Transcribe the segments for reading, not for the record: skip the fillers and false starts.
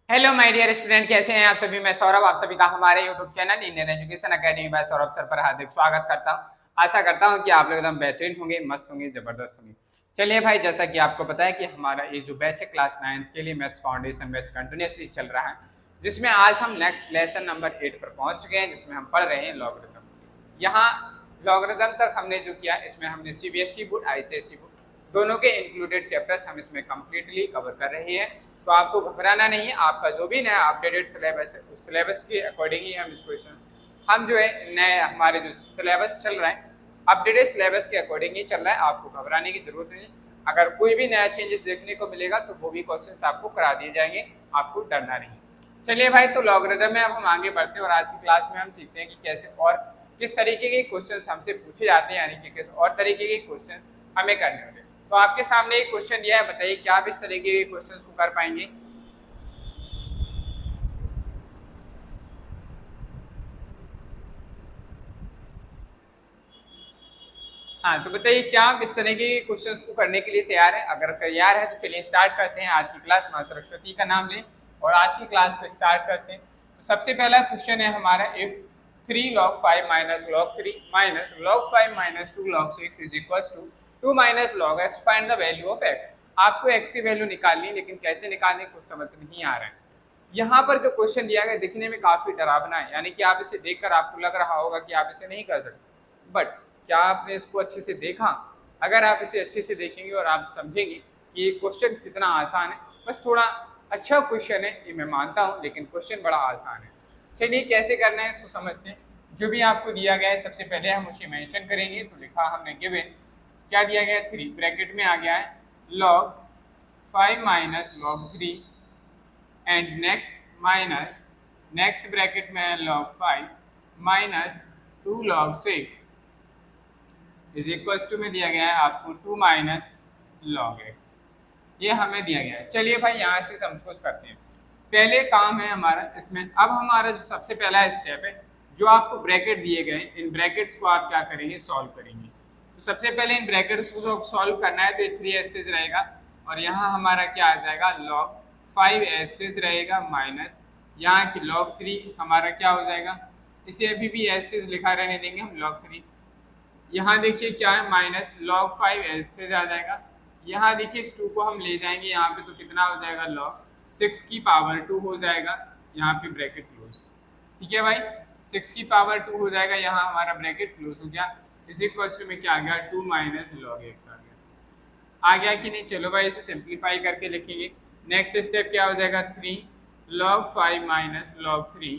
Hello my dear student, कैसे हैं आप सभी। मैं सौरभ आप सभी का हमारे YouTube channel Indian Education Academy by Saurabh sir पर हार्दिक स्वागत करता हूं। आशा करता हूं कि आप लोग एकदम बेहतरीन होंगे, मस्त होंगे, जबरदस्त होंगे। चलिए भाई, जैसा कि आपको पता है कि हमारा ये जो बैच है क्लास 9 के लिए मैथ्स फाउंडेशन बैच कंटिन्यूसली चल रहा है, जिसमें आज हम नेक्स्ट लेसन नंबर 8 पर पहुंच चुके हैं, जिसमें हम पढ़ रहे हैं लॉगरिथम। यहाँ लॉगरिथम तक हमने जो किया, इसमें हमने सीबीएसई बोर्ड, आईसीएसई बोर्ड दोनों के इंक्लूडेड चैप्टर्स हम इसमें कंप्लीटली कवर कर रहे हैं। तो आपको घबराना नहीं है, आपका जो भी नया अपडेटेड सिलेबस है उस सिलेबस के अकॉर्डिंग ही हम इसको हम जो है नए हमारे जो सिलेबस चल रहा है अपडेटेड सिलेबस के अकॉर्डिंग ही चल रहा है। आपको घबराने की जरूरत नहीं। अगर कोई भी नया चेंजेस देखने को मिलेगा तो वो भी क्वेश्चन आपको करा दिए जाएंगे, आपको डरना नहीं। चलिए भाई, तो लॉगरिथम में अब हम आगे बढ़ते हैं और आज की क्लास में हम सीखते हैं कि कैसे और किस तरीके के क्वेश्चंस हमसे पूछे जाते हैं, यानी कि किस और तरीके के क्वेश्चंस हमें करने होते हैं। तो आपके सामने एक क्वेश्चन दिया है, बताइए क्या आप इस तरीके के क्वेश्चंस को कर पाएंगे। हाँ, तो बताइए क्या आप इस तरीके के क्वेश्चंस को करने के लिए तैयार है। अगर तैयार है तो चलिए स्टार्ट करते हैं। आज की क्लास माँ सरस्वती का नाम लें और आज की क्लास को स्टार्ट करते हैं। तो सबसे पहला क्वेश्चन है हमारा, if 3 log 5 minus log 3 minus log 5 minus 2 log 6 is equal to 2 minus log x, find the value of x। आपको x की वैल्यू निकालनी, लेकिन कैसे निकालने कुछ समझ नहीं आ रहा है। यहाँ पर जो क्वेश्चन दिया गया दिखने में काफी डरावना है, यानी कि आप इसे देखकर आपको लग रहा होगा कि आप इसे नहीं कर सकते, बट क्या आपने इसको अच्छे से देखा। अगर आप इसे अच्छे से देखेंगे और आप समझेंगे कि ये क्वेश्चन कितना आसान है, बस थोड़ा अच्छा क्वेश्चन है ये मैं मानता हूँ, लेकिन क्वेश्चन बड़ा आसान है। चलिए कैसे करना है इसको समझते हैं। जो भी आपको दिया गया है सबसे पहले हम उसे मेंशन करेंगे। तो लिखा हमने गिवन, क्या दिया गया है, 3 ब्रैकेट में आ गया है log 5 minus log 3 and next minus next bracket में है log 5 minus 2 log 6 is equal to में दिया गया है आपको 2 माइनस लॉग एक्स। ये हमें दिया गया है। चलिए भाई यहाँ से समझ करते हैं। पहले काम है हमारा इसमें, अब हमारा जो सबसे पहला स्टेप है, जो आपको ब्रैकेट दिए गए इन ब्रैकेट्स को आप क्या करेंगे, सॉल्व करेंगे। तो सबसे पहले इन ब्रैकेट्स को सॉल्व करना है, तो ये 3 एस्टेज रहेगा और यहाँ हमारा क्या आ जाएगा, log 5 एस्टेज रहेगा माइनस यहाँ की log 3 हमारा क्या हो जाएगा, इसे अभी भी एस्टेज लिखा रहने देंगे हम log 3। यहाँ देखिए क्या है, माइनस log 5 एस्टेज आ जाएगा। यहाँ देखिए इस 2 को हम ले जाएंगे यहाँ पे, तो कितना हो जाएगा, log 6 की पावर 2 हो जाएगा। यहाँ पे ब्रैकेट क्लोज, ठीक है भाई, 6 की पावर 2 हो जाएगा। यहाँ हमारा ब्रैकेट क्लोज हो गया। इसी क्वेश्चन में क्या आ गया, 2 माइनस लॉग एक्स आ गया कि नहीं। चलो भाई इसे सिंप्लीफाई करके लिखेंगे। नेक्स्ट स्टेप क्या हो जाएगा, 3 log 5 minus log 3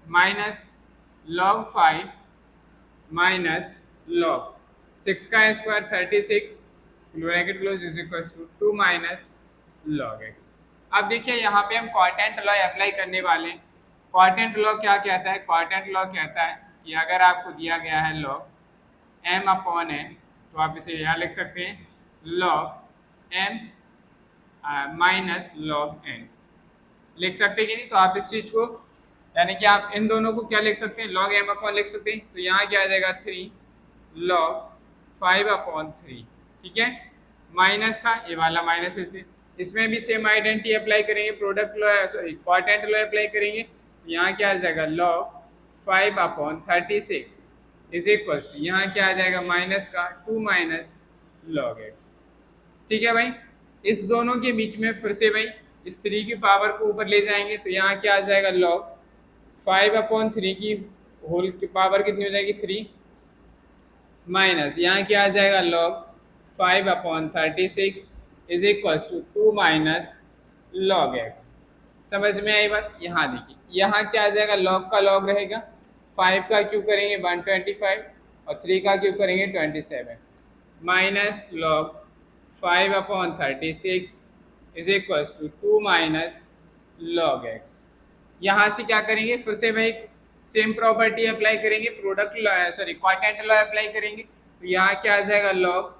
minus log 5 minus log 6 का square 36 bracket close is equal to 2 minus log x। अब देखिए यहाँ पे हम क्वाड्रेंट लॉ अप्लाई करने वाले हैं। क्वाड्रेंट लॉ क्या कहता है, क्वाड्रेंट लॉ कहता है कि अगर आपको दिया गया है log m अपॉन n, तो आप इसे यहाँ लिख सकते हैं log m minus log n लिख सकते हैं कि नहीं। तो आप इस चीज को, यानी कि आप इन दोनों को क्या लिख सकते हैं, log m अपॉन लिख सकते हैं। तो यहाँ क्या आ जाएगा, 3 log 5 अपॉन 3, ठीक है। माइनस था, ये वाला माइनस इसमें भी सेम आइडेंटिटी अप्लाई करेंगे, product law sorry quadrant law apply करेंगे। तो यहाँ क्या आ जाएगा, log 5 upon 36 is equal to, यहाँ क्या आ जाएगा, माइनस का 2 माइनस log x, ठीक है भाई। इस दोनों के बीच में फिर से भाई इस 3 की पावर को ऊपर ले जाएंगे, तो यहाँ क्या आ जाएगा, log 5 अपॉन 3 की होल की पावर कितनी हो जाएगी, 3 माइनस यहाँ क्या आ जाएगा, log 5 upon 36 is equal to 2 minus log x। समझ में आई बात। यहाँ देखिए यहाँ क्या आ जाएगा, log का log रहेगा, 5 का क्यूब करेंगे 125 और 3 का क्यूब करेंगे 27 minus log 5 upon 36 is equal to 2 minus log x। यहाँ से क्या करेंगे, फिर से भाई सेम प्रॉपर्टी अप्लाई करेंगे, product law sorry quadrant law apply करेंगे। तो यहाँ क्या आ जाएगा, log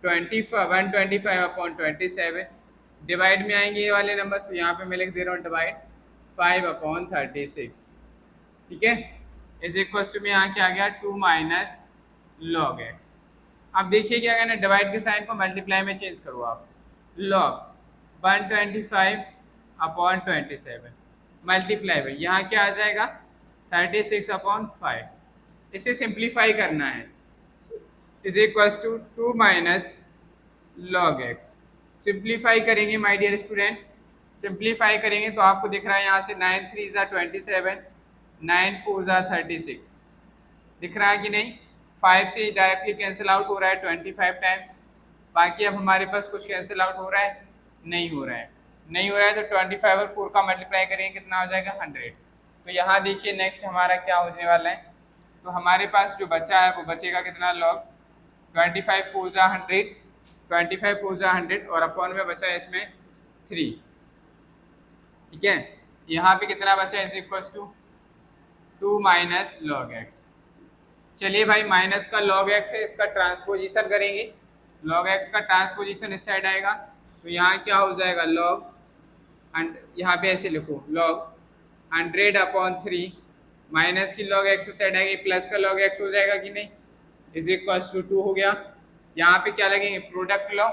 125 अपॉन 27 डिवाइड में आएंगे ये वाले नंबर्स। तो यहाँ पे मैं लिख दे रहा हूँ डिवाइड 5 अपॉन 36, ठीक है, इज इक्वल टू में यहाँ क्या आ गया, 2 माइनस log x। अब देखिए क्या करना है, डिवाइड के साइन को मल्टीप्लाई में चेंज करो आप, log 125 अपॉन 27 मल्टीप्लाई बाई यहाँ क्या आ जाएगा 36 अपॉन 5। इसे सिंप्लीफाई करना है is equal to 2 minus log x. Simplify करेंगे माय डियर स्टूडेंट्स, सिंप्लीफाई करेंगे तो आपको दिख रहा है यहाँ से 9 3 ज़ा 27, 9 4 ज़ा 36 दिख रहा है कि नहीं। 5 से डायरेक्टली कैंसिल आउट हो रहा है 25 टाइम्स। बाकी अब हमारे पास कुछ कैंसिल आउट हो रहा है, नहीं हो रहा है, नहीं हो रहा है तो 25 और 4 का मल्टीप्लाई करेंगे कितना हो जाएगा 100। तो यहाँ देखिए नेक्स्ट हमारा क्या होने वाला है, तो हमारे पास जो बचा है वो बचेगा कितना लॉग 25 4 ज़ा 100, 25 4 ज़ा 100 और अपॉन में बचा है इसमें 3। ठीक है, यहाँ पे कितना बचा is equal to 2 minus log x. चलिए भाई माइनस का लॉग एक्स है, इसका ट्रांसपोजिशन करेंगे। लॉग एक्स का ट्रांसपोजिशन इस साइड आएगा तो यहाँ क्या हो जाएगा लॉग, यहाँ पे ऐसे लिखो लॉग 100 अपॉन 3 माइनस की लॉग एक्स इस साइड आएगी, प्लस का लॉग एक्स हो जाएगा कि नहीं, इज इक्वल टू 2 हो गया। यहाँ पे क्या लगेंगे प्रोडक्ट लॉ।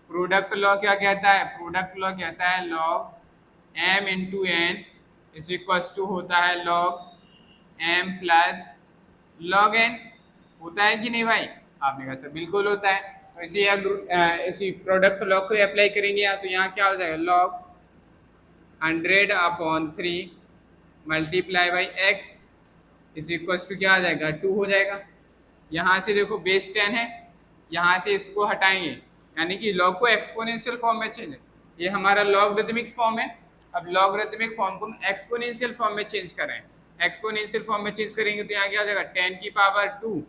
प्रोडक्ट लॉ क्या कहता है, प्रोडक्ट लॉ कहता है log m into n is equal to होता है log m plus log n। होता है कि नहीं भाई, आपने कहा सर बिल्कुल होता है। तो इसी प्रोडक्ट लॉ को अप्लाई करेंगे तो यहाँ क्या हो जाएगा log 100 upon 3 multiply by x is equal to क्या आ जाएगा 2 हो जाएगा। यहाँ से देखो बेस 10 है, यहाँ से इसको हटाएंगे यानी कि लॉग को एक्सपोनेंशियल फॉर्म में चेंज, ये हमारा लॉगरिथमिक फॉर्म है। अब लॉगरिथमिक फॉर्म को एक्सपोनेंशियल फॉर्म में चेंज करें, एक्सपोनेंशियल फॉर्म में चेंज करेंगे तो यहाँ क्या हो जाएगा 10 की पावर 2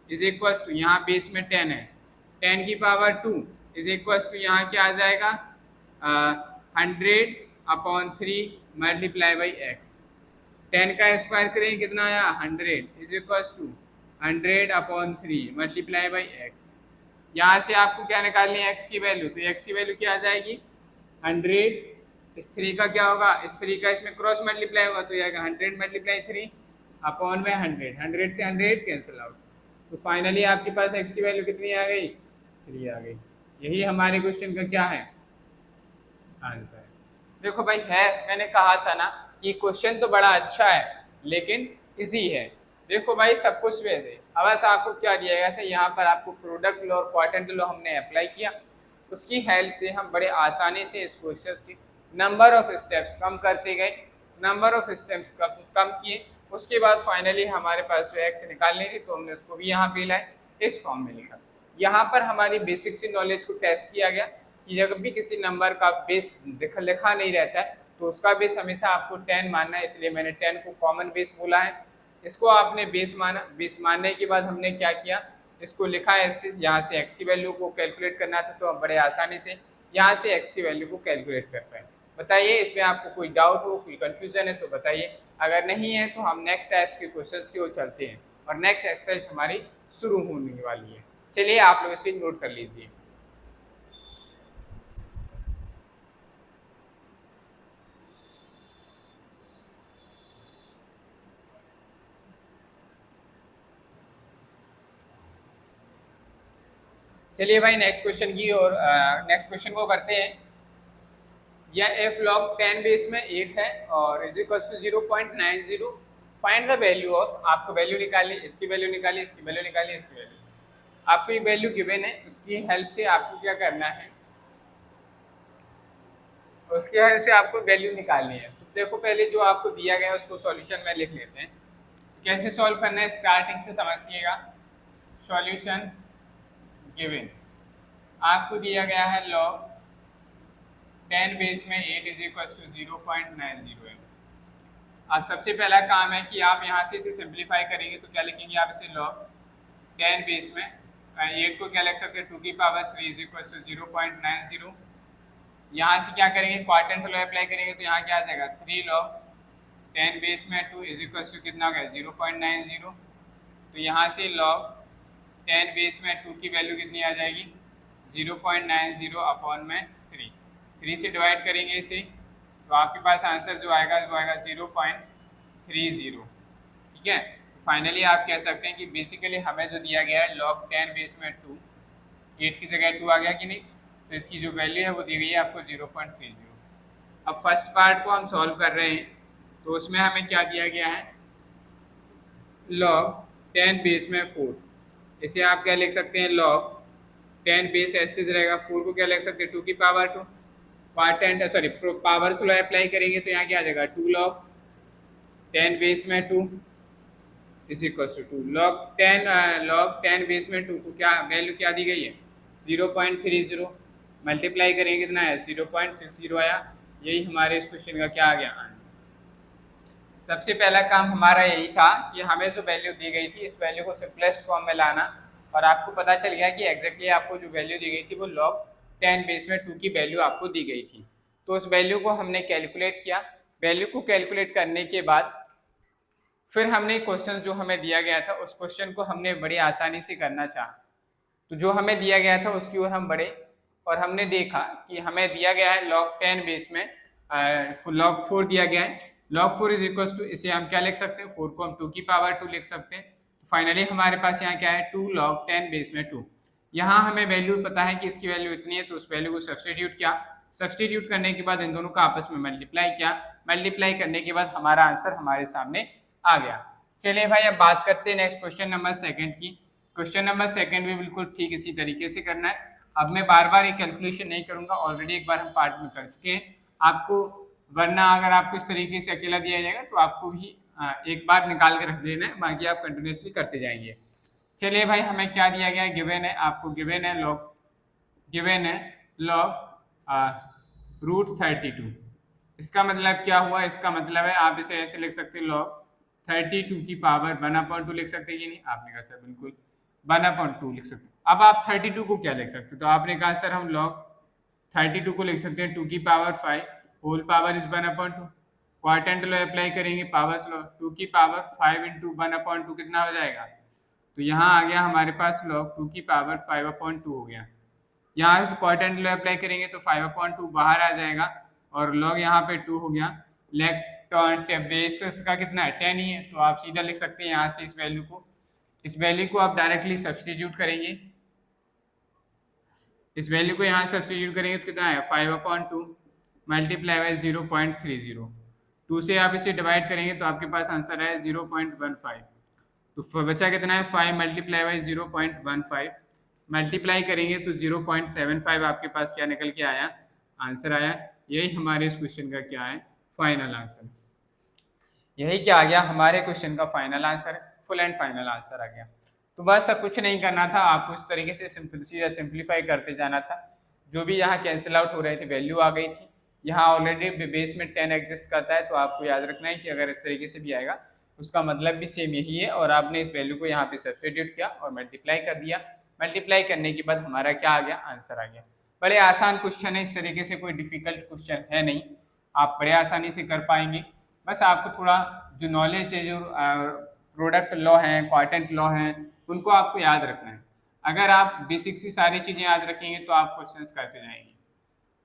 इज इक्वल टू यहाँ बेस में 10 है 10 की पावर 2 इज इक्वल टू यहाँ क्या आ जाएगा 100 अपॉन 3 मल्टीप्लाई बाई एक्स। 10 का स्क्वायर करेंगे कितना आया 100 is equal to 100 upon 3 multiply by x. यहाँ से आपको क्या निकालनी है एक्स की वैल्यू, तो एक्स की वैल्यू क्या आ जाएगी 100, इस 3 का क्या होगा, इस 3 का इसमें क्रॉस मल्टीप्लाई होगा तो आएगा 100 मल्टीप्लाई 3 अपॉन में 100, 100 से 100 कैंसिल आउट, तो फाइनली आपके पास एक्स की वैल्यू कितनी आ गई 3 आ गई। यही हमारे क्वेश्चन का क्या है आंसर। देखो भाई है, मैंने कहा था ना कि क्वेश्चन तो बड़ा अच्छा है लेकिन इजी है। देखो भाई सब कुछ वैसे, अब बस आपको क्या दिया गया था यहाँ पर आपको प्रोडक्ट लॉ और क्वाड्रेंट लॉ हमने अप्लाई किया, उसकी हेल्प से हम बड़े आसानी से इस क्वेश्चन की नंबर ऑफ स्टेप्स कम करते गए, नंबर ऑफ स्टेप्स कम किए, उसके बाद फाइनली हमारे पास जो एक्स निकालने थी तो हमने उसको भी यहाँ पे लाए इस फॉर्म में लिखा। यहाँ पर हमारी बेसिक सी नॉलेज को टेस्ट किया गया कि जब भी किसी नंबर का बेस लिखा नहीं रहता है तो उसका बेस हमेशा आपको 10 मानना है, इसलिए मैंने 10 को कॉमन बेस बोला है। इसको आपने बेस माना, बेस मानने के बाद हमने क्या किया इसको लिखा है इससे, यहाँ से एक्स की वैल्यू को कैलकुलेट करना था तो हम बड़े आसानी से यहाँ से एक्स की वैल्यू को कैलकुलेट कर पाए। बताइए इसमें आपको कोई डाउट हो, कोई कन्फ्यूजन है तो बताइए, अगर नहीं है तो हम नेक्स्ट टाइप्स के क्वेश्चंस की ओर चलते हैं और नेक्स्ट एक्सरसाइज हमारी शुरू होने वाली है। चलिए आप लोग इसे नोट कर लीजिए। चलिए भाई नेक्स्ट क्वेश्चन की और नेक्स्ट क्वेश्चन को करते हैं। यह f log 10 बेस में 8 है और is equal to 0.90। Find the value of, आपको वैल्यू निकाली, इसकी वैल्यू निकाली, इसकी वैल्यू निकाली, इसकी वैल्यू, आपको एक वैल्यू गिवन है, उसकी हेल्प से आपको क्या करना है, उसकी हेल्प से आपको वैल्यू निकालनी है। तो देखो पहले जो आपको दिया गया है उसको सॉल्यूशन में लिख लेते हैं। कैसे सॉल्व करना है स्टार्टिंग से समझिएगा। सॉल्यूशन गिवन, आपको दिया गया है log 10 बेस में 8 इज इक्वल टू 0.90 है। अब सबसे पहला काम है कि आप यहाँ से इसे सिंप्लीफाई करेंगे तो क्या लिखेंगे आप इसे log 10 बेस में 8 को क्या लिख सकते हैं 2 की पावर 3 इज इक्वल टू 0.90। यहाँ से क्या करेंगे क्वाड्रेंट लॉ अप्लाई करेंगे तो यहाँ क्या आ जाएगा 3 log 10 बेस में 2 इज इक्वल टू कितना हो गया 0.90। तो यहाँ से log 10 बेस में 2 की वैल्यू कितनी आ जाएगी 0.90 अपॉन में 3 से डिवाइड करेंगे इसे तो आपके पास आंसर जो आएगा वो आएगा 0.30। ठीक है, फाइनली आप कह सकते हैं कि बेसिकली हमें जो दिया गया है log 10 बेस में 2, 8 की जगह 2 आ गया कि नहीं, तो इसकी जो वैल्यू है वो दी गई है आपको 0.30। अब फर्स्ट पार्ट को हम सॉल्व कर रहे हैं, तो उसमें हमें क्या दिया गया है, log 10 बेस में 4। इसे आप क्या लिख सकते हैं, log 10 बेस ऐसे रहेगा, 4 को क्या लिख सकते हैं 2 की power 2। Part sorry power slow apply करेंगे तो यहाँ क्या आ जाएगा 2 log 10 बेस में 2 is equal to 2 log 10 base में 2 को क्या वैल्यू क्या दी गई है 0.30। मल्टीप्लाई करेंगे कितना है 0.60 आया। यही हमारे इस क्वेश्चन का क्या आ गया आंसर। सबसे पहला काम हमारा यही था कि हमें जो वैल्यू दी गई थी इस वैल्यू को सिंपलेस्ट फॉर्म में लाना, और आपको पता चल गया कि एग्जैक्टली आपको जो वैल्यू दी गई थी वो log 10 बेस में 2 की वैल्यू आपको दी गई थी। तो उस वैल्यू को हमने कैलकुलेट किया। वैल्यू को कैलकुलेट करने के बाद फिर हमने क्वेश्चन जो हमें दिया गया था उस क्वेश्चन को हमने बड़ी आसानी से करना चाहा। तो जो हमें दिया गया था उसकी ओर हम बढ़े और हमने देखा कि हमें दिया गया है log 10 बेस में log 4 दिया गया है। log 4 इज इक्वल टू, इसे हम क्या लिख सकते हैं 4 को हम 2 की पावर 2 लिख सकते हैं। तो फाइनली हमारे पास यहाँ क्या है 2 log 10 बेस में 2। यहाँ हमें वैल्यू पता है कि इसकी वैल्यू इतनी है, तो उस वैल्यू को सब्सटीट्यूट किया। सब्सटीट्यूट करने के बाद इन दोनों का आपस में मल्टीप्लाई किया। मल्टीप्लाई करने के बाद हमारा आंसर हमारे सामने आ गया। चलिए भाई अब बात करते हैं नेक्स्ट क्वेश्चन नंबर सेकंड की। क्वेश्चन नंबर सेकंड भी बिल्कुल ठीक इसी तरीके से करना है। अब मैं बार बार ये कैलकुलेशन नहीं करूंगा, ऑलरेडी एक बार हम पार्ट में कर चुके हैं आपको, वरना अगर आपको इस तरीके से अकेला दिया जाएगा तो आपको भी एक बार निकाल के रख देना है, बाकी आप कंटिन्यूसली करते जाएंगे। चलिए भाई हमें क्या दिया गया है, गिवन है, आपको गिवन है log √32। इसका मतलब क्या हुआ, इसका मतलब है आप इसे ऐसे लिख सकते हैं log 32 की पावर 1/2 लिख सकते हैं कि नहीं, आपने कहा सर बिल्कुल 1/2 लिख सकते हैं। अब आप 32 को क्या लिख सकते हैं, तो आपने कहा सर हम log 32 को लिख सकते हैं 2 की पावर 5 होल पावर इज 1/2। क्वाड्रेंट लॉ अप्लाई करेंगे, पावर्स लॉ 2 की पावर 5 इंटू 1/2 कितना हो जाएगा, तो यहाँ आ गया हमारे पास log 2 की पावर 5/2 हो गया। यहाँ से क्वाड्रेंट लॉ अप्लाई करेंगे तो 5/2 बाहर आ जाएगा और log यहाँ पे 2 हो गया। बेस का कितना है 10 ही है, तो आप सीधा लिख सकते हैं यहाँ से इस वैल्यू को आप डायरेक्टली सब्सटीट्यूट करेंगे। इस वैल्यू को यहाँ सब्सटीट्यूट करेंगे तो कितना है 5/2 मल्टीप्लाई बाई 0.30। 2 से आप इसे डिवाइड करेंगे तो आपके पास आंसर है 0.15। तो बचा कितना है 5 मल्टीप्लाई बाई 0.15 मल्टीप्लाई करेंगे तो 0.75 आपके पास क्या निकल के आया, आंसर आया। यही हमारे इस क्वेश्चन का क्या है फाइनल आंसर। यही क्या आ गया हमारे क्वेश्चन का final answer, full and final answer आ गया। तो बस अब कुछ नहीं करना था, आपको इस तरीके से सिंप्लीफाई करते जाना था। जो भी यहाँ कैंसिल आउट हो रहे थे वैल्यू आ गई थी। यहाँ ऑलरेडी बेस में 10 एग्जिस्ट करता है, तो आपको याद रखना है कि अगर इस तरीके से भी आएगा उसका मतलब भी सेम यही है, और आपने इस वैल्यू को यहाँ पे सब्स्टिट्यूट किया और मल्टीप्लाई कर दिया। मल्टीप्लाई करने के बाद हमारा क्या आ गया, आंसर आ गया। बड़े आसान क्वेश्चन है, इस तरीके से कोई डिफिकल्ट क्वेश्चन है नहीं, आप बड़े आसानी से कर पाएंगे। बस आपको थोड़ा जो नॉलेज है, जो प्रोडक्ट लॉ है, क्वाड्रेंट लॉ है, उनको आपको याद रखना है। अगर आप बेसिक सी सारी चीज़ें याद रखेंगे तो आप क्वेश्चंस करते जाएंगे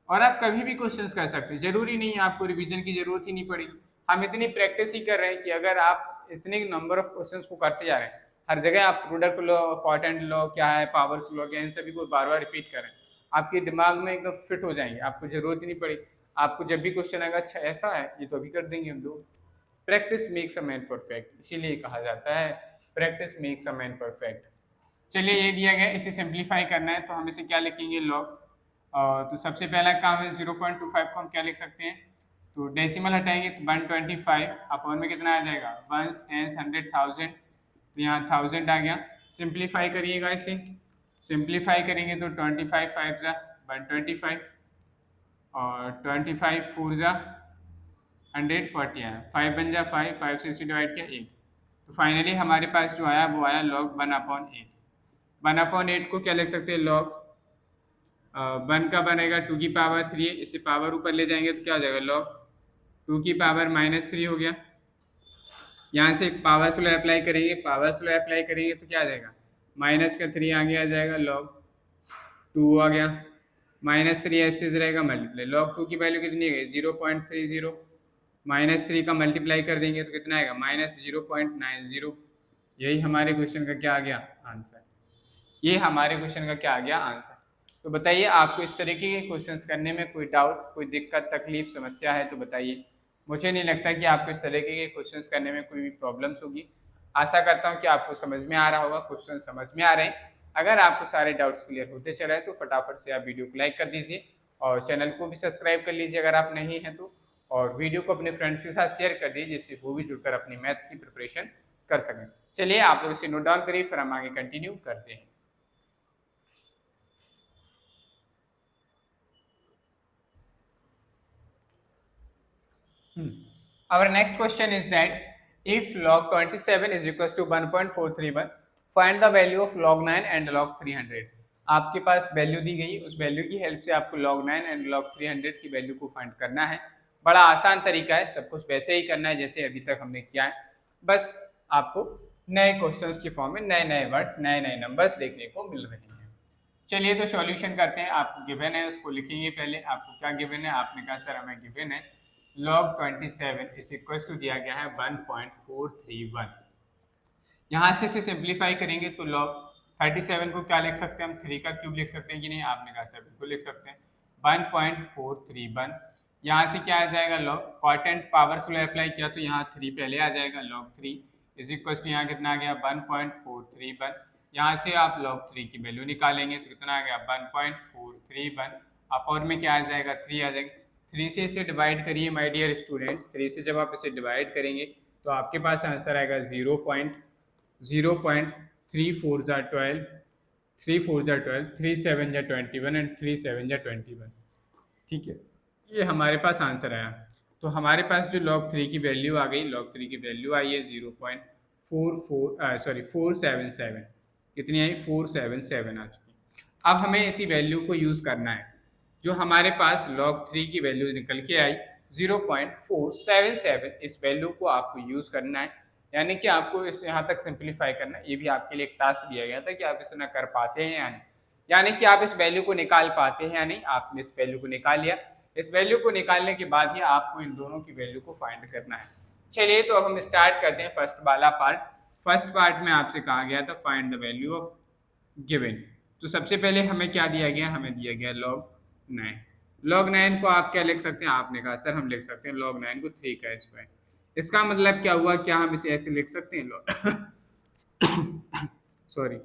और आप कभी भी क्वेश्चंस कर सकते हैं। जरूरी नहीं है आपको रिवीजन की जरूरत ही नहीं पड़ेगी। हम इतनी प्रैक्टिस ही कर रहे हैं कि अगर आप इतने नंबर ऑफ क्वेश्चंस को करते जा रहे हैं, हर जगह आप प्रोडक्ट लॉ, क्वाड्रेंट लॉ क्या है, पावर्स लॉ क्या है, इन सभी को बार बार रिपीट करें, आपके दिमाग में एकदम फिट हो जाएंगे, आपको जरूरत ही नहीं पड़ेगी। आपको जब भी क्वेश्चन आएगा अच्छा ऐसा है ये तो अभी कर देंगे हम लोग। Practice makes a man perfect, इसीलिए कहा जाता है practice makes a man perfect. चलिए ये दिया गया, इसे सिंप्लीफाई करना है तो हम इसे क्या लिखेंगे लॉग। तो सबसे पहला काम है 0.25 को हम क्या लिख सकते हैं, तो डेसिमल हटाएंगे तो 125 अपॉन में कितना आ जाएगा 1 10 100 1000, तो यहाँ 1000 आ गया। सिंप्लीफाई करिएगा, इसे सिंप्लीफाई करेंगे तो 25 5 जा 125 और 25 4 जा 140 आया, 5 बन जा 5 5 से इसे डिवाइड किया 8, तो फाइनली हमारे पास जो आया वो आया log 1/8। 1/8 को क्या लिख सकते हैं log 1 का बनेगा 2 की पावर 3, इसे पावर ऊपर ले जाएंगे तो क्या हो जाएगा log 2 की पावर -3 हो गया। यहाँ से पावर स्लो अप्लाई करेंगे, पावर स्लो अप्लाई करेंगे तो क्या आ जाएगा माइनस का 3 आगे आ जाएगा, log 2 आ गया, -3 ऐसे रहेगा मल्टीप्लाई, log 2 की वैल्यू कितनी है 0.30, -3 का मल्टीप्लाई कर देंगे तो कितना आएगा -0.90। यही हमारे क्वेश्चन का क्या आ गया आंसर, ये हमारे क्वेश्चन का क्या आ गया आंसर। तो बताइए आपको इस तरीके के क्वेश्चंस करने में कोई डाउट, कोई दिक्कत, तकलीफ, समस्या है तो बताइए। मुझे नहीं लगता कि आपको इस तरीके के क्वेश्चंस करने में कोई भी प्रॉब्लम्स होगी। आशा करता हूँ कि आपको समझ में आ रहा होगा, क्वेश्चन समझ में आ रहे हैं। अगर आपको सारे डाउट्स क्लियर होते चले तो फटाफट से आप वीडियो को लाइक कर दीजिए और चैनल को भी सब्सक्राइब कर लीजिए अगर आप नहीं हैं तो, और वीडियो को अपने फ्रेंड्स के साथ शेयर कर दीजिए जिससे वो भी जुड़कर अपनी मैथ्स की प्रिपरेशन कर सकें। चलिए आप लोग इसे नोट डाउन करिए, फिर हम आगे कंटिन्यू करते हैं। Our next question is that if log 27 is equals to 1.431, find the value of log 9 and log 300। आपके पास वैल्यू दी गई, उस वैल्यू की हेल्प से आपको log 9 एंड log 300 की वैल्यू को फाइंड करना है। बड़ा आसान तरीका है, सब कुछ वैसे ही करना है जैसे अभी तक हमने किया है, बस आपको नए क्वेश्चंस की फॉर्म में नए नए वर्ड्स, नए नए नंबर्स देखने को मिल रहे हैं। चलिए तो सॉल्यूशन करते हैं। आपको गिवन है उसको लिखेंगे। पहले आपको क्या गिवन है, आपने कहा सर हमें गिवन है log 27 इज इक्वल टू दिया गया है 1.431। यहाँ से इसे सिंप्लीफाई करेंगे तो log 37 को क्या लिख सकते हैं हम, 3 का क्यूब लिख सकते हैं कि नहीं, आपने कहा सर बिल्कुल लिख सकते हैं। 1.431 यहाँ से क्या आ जाएगा, log कॉट एंड पावर से अप्लाई किया तो यहाँ 3 पहले आ जाएगा, log 3 इज इक्वल टू यहाँ कितना आ गया 1.431। यहाँ से आप log 3 की वैल्यू निकालेंगे तो कितना आ गया 1.431। अपर में क्या आ जाएगा 3 आ जाएगा। 3 से इसे डिवाइड करिए माय डियर स्टूडेंट्स। 3 से जब आप इसे डिवाइड करेंगे तो आपके पास आंसर आएगा 0.3 4 जा 12, 3 4 जा 12, 3 7 जा 21 एंड 3 7 जा 21। ठीक है, ये हमारे पास आंसर आया। तो हमारे पास जो log 3 की वैल्यू आ गई, log 3 की वैल्यू आई है 477। कितनी आई, 477 आ चुकी। अब हमें इसी वैल्यू को यूज़ करना है। जो हमारे पास log 3 की वैल्यू निकल के आई 0.477, इस वैल्यू को आपको यूज़ करना है, यानी कि आपको इस यहाँ तक सिंप्लीफाई करना है। ये भी आपके लिए एक टास्क दिया गया था कि आप इसे ना कर पाते हैं या नहीं, यानी कि आप इस वैल्यू को निकाल पाते हैं या नहीं। आपने इस वैल्यू को निकाल लिया। इस वैल्यू को निकालने के बाद ही आपको इन दोनों की वैल्यू को फाइंड करना है। चलिए तो अब हम स्टार्ट करते हैं फर्स्ट वाला पार्ट। फर्स्ट पार्ट में आपसे कहा गया था find the value of given. तो सबसे पहले हमें क्या दिया गया, हमें दिया गया log 9। log 9 को आप क्या लिख सकते हैं, आपने कहा सर हम लिख सकते हैं log 9 को 3 का स्क्वायर। इसका मतलब क्या हुआ, क्या हम इसे ऐसे लिख सकते हैं सॉरी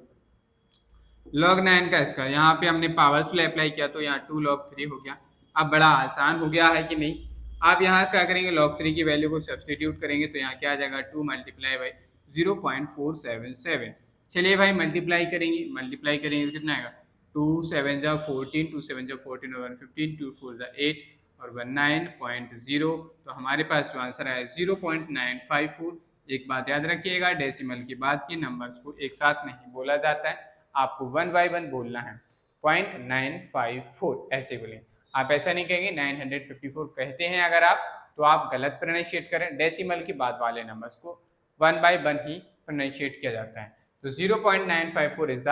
log 9 का स्क्वायर। यहाँ पे हमने पावर्स में अप्लाई किया तो यहाँ 2 log 3 हो गया। अब बड़ा आसान हो गया है कि नहीं। आप यहाँ क्या करेंगे, log 3 की वैल्यू को सब्सटीट्यूट करेंगे तो यहाँ क्या आ जाएगा 2 मल्टीप्लाई बाई 0.477। चलिए भाई मल्टीप्लाई करेंगे तो कितना आएगा 2 7 जा 14, 2 7 जा 14 और 115, 2 4 जा 8 और 19.0। तो हमारे पास जो आंसर आया 0.954। एक बात याद रखिएगा, डेसिमल के बाद के नंबर्स को एक साथ नहीं बोला जाता है, आपको 1 बाय 1 बोलना है। 0.954 ऐसे बोलें, आप ऐसा नहीं कहेंगे 954 कहते हैं अगर आप, तो आप गलत प्रोनाउंशिएट करें। डेसिमल के बाद वाले नंबर्स को 1 बाय 1 ही प्रोनाउंशिएट किया जाता है। तो 0.954 इज द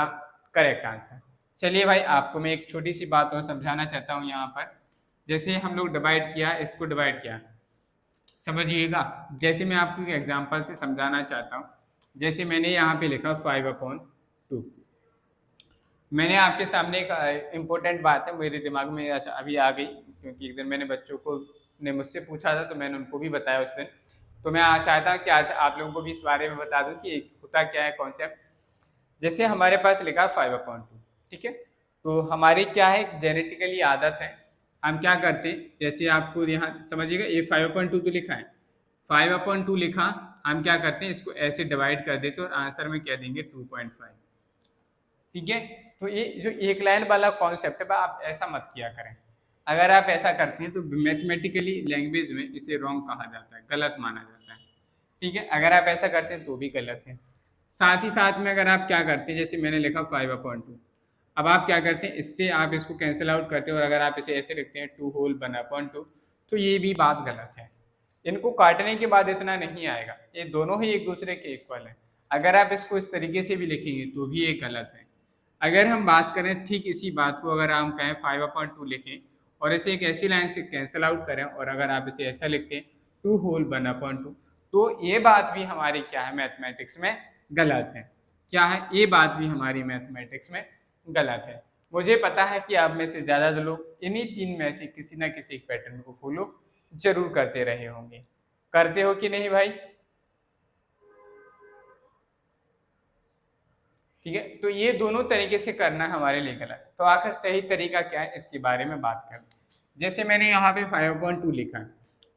करेक्ट आंसर। चलिए भाई आपको मैं एक छोटी सी बात और समझाना चाहता हूँ। यहाँ पर जैसे हम लोग डिवाइड किया, इसको डिवाइड किया, समझिएगा। जैसे मैं आपको एक एग्जांपल से समझाना चाहता हूँ। जैसे मैंने यहाँ पे लिखा 5/2। मैंने आपके सामने एक इम्पोर्टेंट बात है मेरे दिमाग में अभी आ गई, क्योंकि एक दिन मैंने बच्चों को ने मुझसे पूछा था तो मैंने उनको भी बताया उस दिन। तो मैं चाहता हूँ कि आज आप लोगों को भी इस बारे में बता दूँ कि होता क्या है कॉन्सेप्ट। जैसे हमारे पास लिखा 5/2, ठीक है। तो हमारी क्या है, जेनेटिकली आदत है, हम क्या करते हैं, जैसे आपको यहाँ समझिएगा ये 5/2 तो लिखा है, 5/2 लिखा, हम क्या करते हैं इसको ऐसे डिवाइड कर देते हैं और आंसर में क्या देंगे 2.5। ठीक है, तो ये जो एक लाइन वाला कॉन्सेप्ट है आप ऐसा मत किया करें। अगर आप ऐसा करते हैं तो मैथमेटिकली लैंग्वेज में इसे रॉन्ग कहा जाता है, गलत माना जाता है। ठीक है, अगर आप ऐसा करते हैं तो भी गलत है। साथ ही साथ में अगर आप क्या करते हैं, जैसे मैंने लिखा 5/2, अब आप क्या करते हैं इससे आप इसको कैंसिल आउट करते हैं और अगर आप इसे ऐसे लिखते हैं 2/1/2, तो ये भी बात गलत है। इनको काटने के बाद इतना नहीं आएगा, ये दोनों ही एक दूसरे के इक्वल है। अगर आप इसको इस तरीके से भी लिखेंगे तो भी ये गलत है। अगर हम बात करें ठीक इसी बात को, अगर हम कहें 5/2 लिखें और इसे एक ऐसी लाइन से कैंसिल आउट करें और अगर आप इसे ऐसा लिखते हैं 2/1/2, तो ये बात भी हमारी क्या है मैथमेटिक्स में गलत है। क्या है, ये बात भी हमारी मैथमेटिक्स में गलत है। मुझे पता है कि आप में से ज़्यादा लोग इन्हीं 3 में से किसी ना किसी एक पैटर्न को फॉलो जरूर करते रहे होंगे। करते हो कि नहीं भाई? ठीक है, तो ये दोनों तरीके से करना हमारे लिए गलत है। तो आखिर सही तरीका क्या है, इसके बारे में बात करें। जैसे मैंने यहाँ पे 5/2 लिखा है,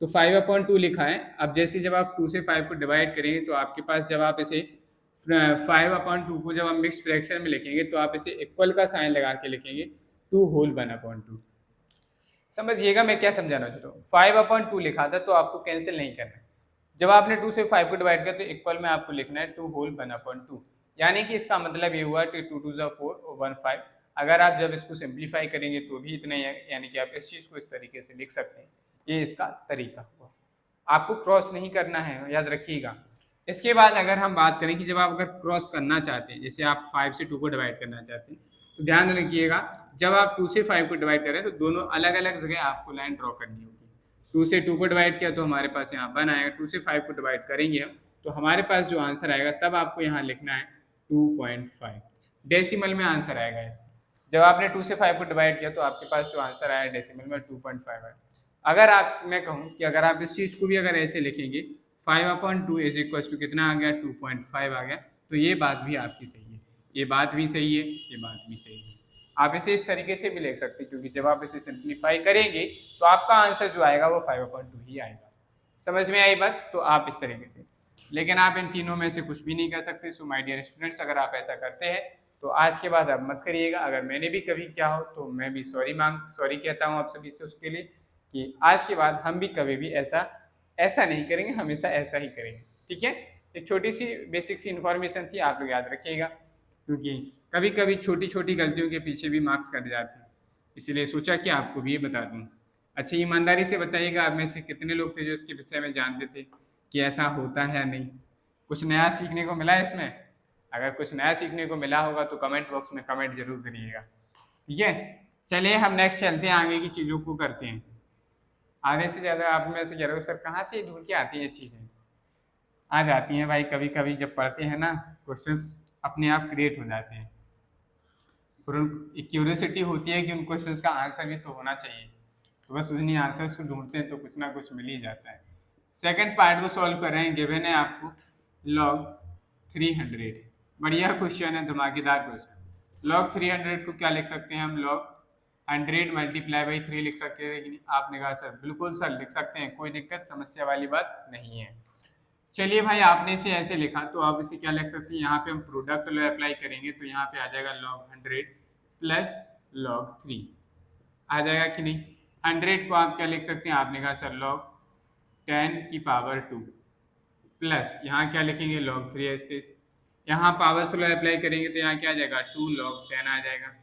तो 5/2 लिखा है। अब जैसे जब आप 2 से 5 को डिवाइड करेंगे तो आपके पास जब आप इसे 5/2 को जब हम मिक्स फ्रैक्शन में लिखेंगे तो आप इसे इक्वल का साइन लगा के लिखेंगे 2 होल 1/2। समझिएगा मैं क्या समझाना चाहता हूँ। 5/2 लिखा था तो आपको कैंसिल नहीं करना है। जब आपने 2 से 5 को डिवाइड किया तो इक्वल में आपको लिखना है 2 होल 1/2। यानी कि इसका मतलब ये हुआ कि 2 2 जा 4 और 1 5। अगर आप जब इसको सिंप्लीफाई करेंगे तो भी इतना ही है, यानी कि आप इस चीज़ को इस तरीके से लिख सकते हैं। ये इसका तरीका हुआ। आपको क्रॉस नहीं करना है, याद रखिएगा। इसके बाद अगर हम बात करें कि जब आप अगर क्रॉस करना चाहते हैं, जैसे आप 5 से 2 को डिवाइड करना चाहते हैं, तो ध्यान रखिएगा जब आप 2 से 5 को डिवाइड करें तो दोनों अलग अलग जगह आपको लाइन ड्रॉ करनी होगी। 2 से 2 को डिवाइड किया तो हमारे पास यहाँ 1 आएगा। 2 से 5 को डिवाइड करेंगे हम तो हमारे पास जो आंसर आएगा तब आपको यहाँ लिखना है 2.5। डेसिमल में आंसर आएगा इसका। जब आपने 2 से 5 को डिवाइड किया तो आपके पास जो आंसर आया डेसिमल में 2.5 है। अगर आप मैं कहूँ कि अगर आप इस चीज़ को भी अगर ऐसे लिखेंगे 5/2 इज इक्वल टू कितना आ गया 2.5 आ गया, तो ये बात भी आपकी सही है, ये बात भी सही है, ये बात भी सही है। आप इसे इस तरीके से भी लिख सकते हैं क्योंकि जब आप इसे सिंप्लीफाई करेंगे तो आपका आंसर जो आएगा वो 5/2 ही आएगा। समझ में आई बात? तो आप इस तरीके से, लेकिन आप इन तीनों में से कुछ भी नहीं कर सकते। सो माय डियर स्टूडेंट्स, अगर आप ऐसा करते हैं तो आज के बाद आप मत करिएगा। अगर मैंने भी कभी किया हो तो मैं भी सॉरी कहता हूँ आप सभी से उसके लिए, कि आज के बाद हम भी कभी भी ऐसा नहीं करेंगे, हमेशा ऐसा ही करेंगे। ठीक है, एक छोटी सी बेसिक सी इन्फॉर्मेशन थी, आप लोग याद रखिएगा, क्योंकि कभी कभी छोटी छोटी गलतियों के पीछे भी मार्क्स कट जाते हैं, इसलिए सोचा कि आपको भी ये बता दूं। अच्छा, ईमानदारी से बताइएगा आप में से कितने लोग थे जो इसके विषय में जानते थे कि ऐसा होता है या नहीं? कुछ नया सीखने को मिला इसमें? अगर कुछ नया सीखने को मिला होगा तो कमेंट बॉक्स में कमेंट जरूर करिएगा। ठीक है, चलिए हम नेक्स्ट चलते हैं, आगे की चीज़ों को करते हैं। आधे से ज़्यादा आप में से जरूर सर कहाँ से ढूंढ के आती है चीज़ें? आ जाती हैं भाई, कभी कभी जब पढ़ते हैं ना क्वेश्चंस अपने आप क्रिएट हो जाते हैं। फिर एक क्यूरियोसिटी होती है कि उन क्वेश्चंस का आंसर भी तो होना चाहिए, तो बस उन्हीं आंसर्स को ढूंढते हैं तो कुछ ना कुछ मिल ही जाता है। सेकंड पार्ट को सॉल्व कर रहे हैं। गिवन है आपको log 300, बढ़िया क्वेश्चन है, धमाकेदार क्वेश्चन। log 300 को क्या लिख सकते हैं हम? log 100 मल्टीप्लाई बाई 3 लिख सकते हैं। लेकिन आपने कहा सर बिल्कुल सर लिख सकते हैं, कोई दिक्कत समस्या वाली बात नहीं है। चलिए भाई, आपने इसे ऐसे लिखा तो आप इसे क्या लिख सकते हैं, यहाँ पे हम प्रोडक्ट लॉ अप्लाई करेंगे तो यहाँ पे आ जाएगा log 100 प्लस log 3 आ जाएगा कि नहीं? 100 को आप क्या लिख सकते हैं, आपने कहा सर log 10 की पावर 2 प्लस यहाँ क्या लिखेंगे log 3 एस्टेस। यहाँ पावर से लॉ अप्लाई करेंगे तो यहाँ क्या आ जाएगा 2 log 10 आ जाएगा।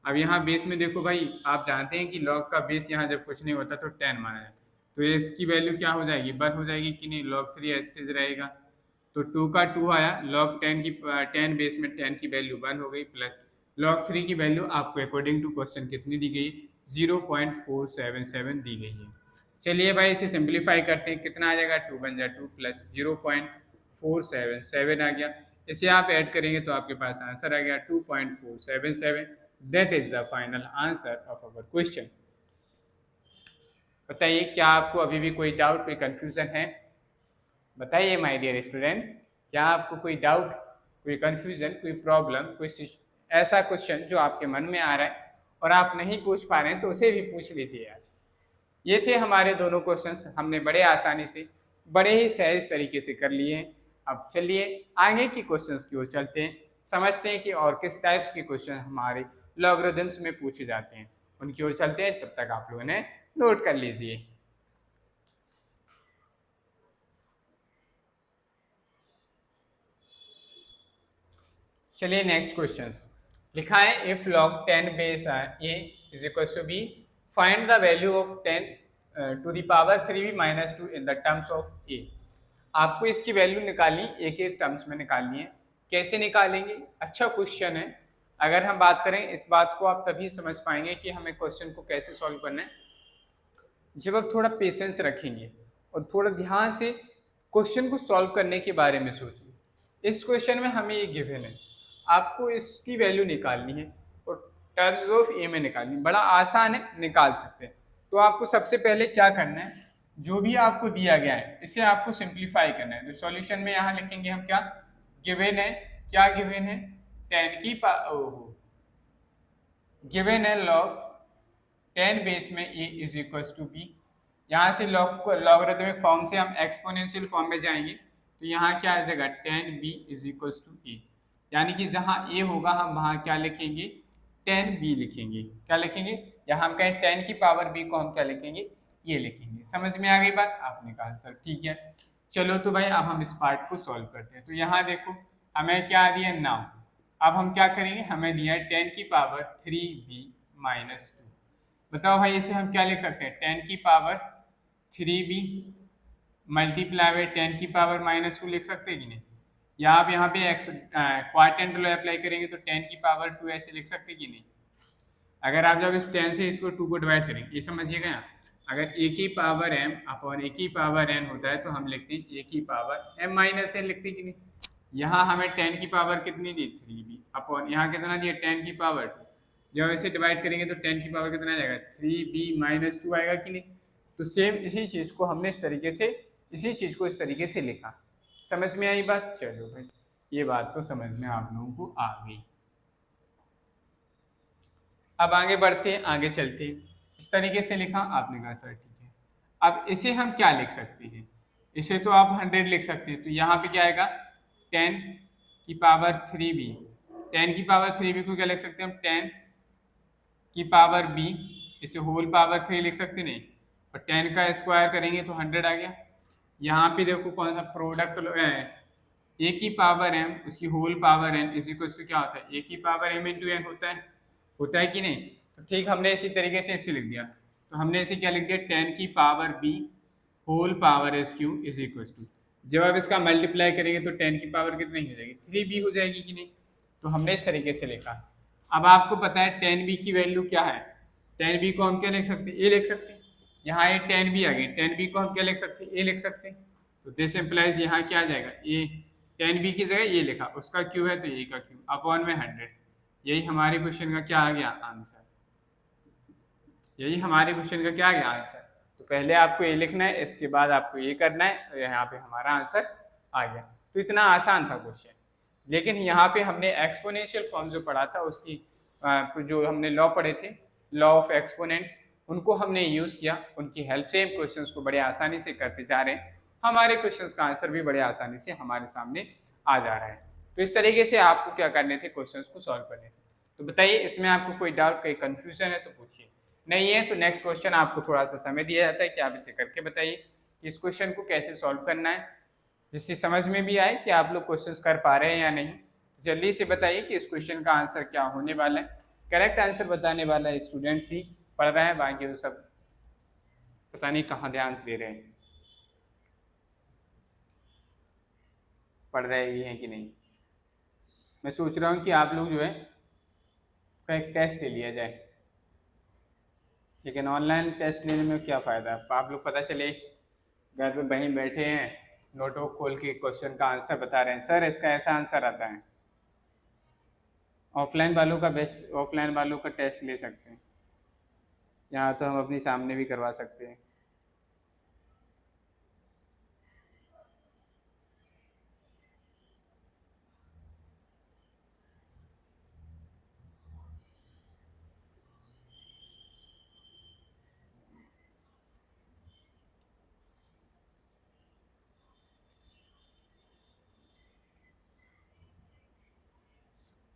अब यहाँ बेस में देखो भाई, आप जानते हैं कि log का बेस यहाँ जब कुछ नहीं होता तो 10 माना है, तो इसकी वैल्यू क्या हो जाएगी? 1 हो जाएगी कि नहीं? log 3 एस्टेज रहेगा तो 2 का 2 आया, log 10 बेस में 10 की वैल्यू 1 हो गई, प्लस log 3 की वैल्यू आपको अकॉर्डिंग टू क्वेश्चन कितनी दी गई? 0.477 दी गई है। चलिए भाई इसे सिंप्लीफाई करते हैं, कितना आ जाएगा? 2 बन जा 2 प्लस 0.477 आ गया। इसे आप ऐड करेंगे तो आपके पास आंसर आ गया 2.477। That is the final answer of our question. बताइए, क्या आपको अभी भी कोई डाउट, कोई कंफ्यूजन है? बताइए माय डियर स्टूडेंट्स, क्या आपको कोई डाउट, कोई कंफ्यूजन, कोई प्रॉब्लम, कोई ऐसा क्वेश्चन जो आपके मन में आ रहा है और आप नहीं पूछ पा रहे हैं तो उसे भी पूछ लीजिए आज। ये थे हमारे दोनों क्वेश्चंस, हमने बड़े आसानी से, बड़े ही सहज तरीके से कर लिए हैं। अब चलिए आगे की क्वेश्चंस की ओर चलते हैं, समझते हैं कि और किस टाइप्स के क्वेश्चन हमारे लॉगरिथम्स में पूछे जाते हैं, उनकी ओर चलते हैं। तब तक आप लोगों ने नोट कर लीजिए। चलिए नेक्स्ट क्वेश्चंस लिखा है, if log 10 base a is equal to b, find the value of 10 to the power 3b minus 2 in the terms of a। आपको इसकी वैल्यू निकालनी, एक एक टर्म्स में निकालनी है। कैसे निकालेंगे? अच्छा क्वेश्चन है। अगर हम बात करें, इस बात को आप तभी समझ पाएंगे कि हमें क्वेश्चन को कैसे सॉल्व करना है जब आप थोड़ा पेशेंस रखेंगे और थोड़ा ध्यान से क्वेश्चन को सॉल्व करने के बारे में सोचिए। इस क्वेश्चन में हमें ये गिवन है, आपको इसकी वैल्यू निकालनी है और टर्म्स ऑफ ए में निकालनी, बड़ा आसान है, निकाल सकते हैं। तो आपको सबसे पहले क्या करना है, जो भी आपको दिया गया है इसे आपको सिंप्लीफाई करना है। तो सॉल्यूशन में यहाँ लिखेंगे हम क्या गिवन है, क्या गिवन है 10 की गिवन है log 10 बेस में a is equal to b. यहाँ से लॉगरिथमिक फॉर्म से हम एक्सपोनेंशियल फॉर्म में जाएंगे, तो यहाँ क्या आ जाएगा 10b इज इक्वल टू ए, यानी कि जहाँ a होगा हम वहाँ क्या लिखेंगे 10b लिखेंगे। क्या लिखेंगे, यहाँ हम कहें 10 की पावर b को हम क्या लिखेंगे, ये लिखेंगे। समझ में आ गई बात, आपने कहा सर ठीक है। चलो तो भाई अब हम इस पार्ट को सॉल्व करते हैं। तो यहाँ देखो हमें क्या दिया नाउ, अब हम क्या करेंगे, हमें दिया है 10 की पावर 3b माइनस 2। बताओ भाई इसे हम क्या लिख सकते हैं, 10 की पावर 3b मल्टीप्लाई बाय 10 की पावर माइनस 2 लिख सकते हैं कि नहीं। या आप यहाँ पे क्वाड्रेंट लॉ अप्लाई करेंगे तो 10 की पावर 2 ऐसे लिख सकते हैं कि नहीं। अगर आप जब इस 10 से इसको 2 को डिवाइड करेंगे, ये समझिएगा यहाँ, अगर a की पावर m अपॉन a की पावर n होता है तो हम लिखते हैं a की पावर m माइनस n लिखते हैं कि नहीं। यहाँ हमें 10 की पावर कितनी दी 3b अपॉन यहाँ कितना दिया 10 की पावर 2, जब इसे डिवाइड करेंगे तो 10 की पावर कितना आ जाएगा 3b माइनस 2 आएगा कि नहीं। तो सेम इसी चीज़ को हमने इस तरीके से इस तरीके से लिखा। समझ में आई बात, चलो भाई ये बात तो समझ में आप लोगों को आ गई। अब आगे बढ़ते हैं, आगे चलते हैं। इस तरीके से लिखा, आपने कहा सर ठीक है। अब इसे हम क्या लिख सकते हैं, इसे तो आप 100 लिख सकते हैं। तो यहाँ पे क्या आएगा 10 की पावर 3b, 10 की पावर 3b को क्या लिख सकते हैं हम 10 की पावर b, इसे होल पावर 3 लिख सकते नहीं, और 10 का स्क्वायर करेंगे तो 100 आ गया। यहाँ पे देखो कौन सा प्रोडक्ट a की पावर m उसकी whole power n is equal to क्या होता है a की पावर m इंटू n होता है कि नहीं। तो ठीक हमने इसी तरीके से इसे लिख दिया। तो हमने इसे क्या लिख दिया 10 की power b whole power S Q is equal to, जब आप इसका मल्टीप्लाई करेंगे तो 10 की पावर कितनी हो जाएगी 3b हो जाएगी कि नहीं। तो हमने इस तरीके से लिखा। अब आपको पता है 10b की वैल्यू क्या है, 10b को हम क्या लिख सकते हैं a लिख सकते हैं। यहाँ ये 10b आ गई, 10b को हम क्या लिख सकते हैं a लिख सकते हैं। तो दिस इम्प्लाइज यहाँ क्या आ जाएगा a, 10b की जगह ये लिखा, उसका क्यू है तो a का क्यू अपॉन में 100। यही हमारे क्वेश्चन का क्या आ गया आंसर, यही हमारे क्वेश्चन का क्या आ गया आंसर। तो पहले आपको ये लिखना है, इसके बाद आपको ये करना है, तो यहाँ पे हमारा आंसर आ गया। तो इतना आसान था क्वेश्चन। लेकिन यहाँ पे हमने एक्सपोनेंशियल फॉर्म जो पढ़ा था उसकी जो हमने लॉ पढ़े थे, लॉ ऑफ एक्सपोनेंट्स, उनको हमने यूज़ किया। उनकी हेल्प से हम क्वेश्चंस को बड़े आसानी से करते जा रहे हैं। हमारे क्वेश्चंस का आंसर भी बड़े आसानी से हमारे सामने आ जा रहा है। तो इस तरीके से आपको क्या करने थे, क्वेश्चंस को सॉल्व करने थे। तो बताइए इसमें आपको कोई डाउट, कोई कंफ्यूजन है तो पूछिए, नहीं है तो नेक्स्ट क्वेश्चन आपको थोड़ा सा समय दिया जाता है कि आप इसे करके बताइए कि इस क्वेश्चन को कैसे सॉल्व करना है, जिससे समझ में भी आए कि आप लोग क्वेश्चंस कर पा रहे हैं या नहीं। जल्दी से बताइए कि इस क्वेश्चन का आंसर क्या होने वाला है। करेक्ट आंसर बताने वाला है स्टूडेंट्स ही पढ़ रहा है, बाकी तो सब पता नहीं कहाँ ध्यान दे रहे हैं, पढ़ रहे भी हैं कि नहीं। मैं सोच रहा हूँ कि आप लोग जो है का एक टेस्ट ले लिया जाए, लेकिन ऑनलाइन टेस्ट लेने में क्या फ़ायदा। आप लोग पता चले घर पे वहीं बैठे हैं, नोटबुक खोल के क्वेश्चन का आंसर बता रहे हैं, सर इसका ऐसा आंसर आता है। ऑफलाइन वालों का बेस्ट, ऑफलाइन वालों का टेस्ट ले सकते हैं, यहाँ तो हम अपनी सामने भी करवा सकते हैं।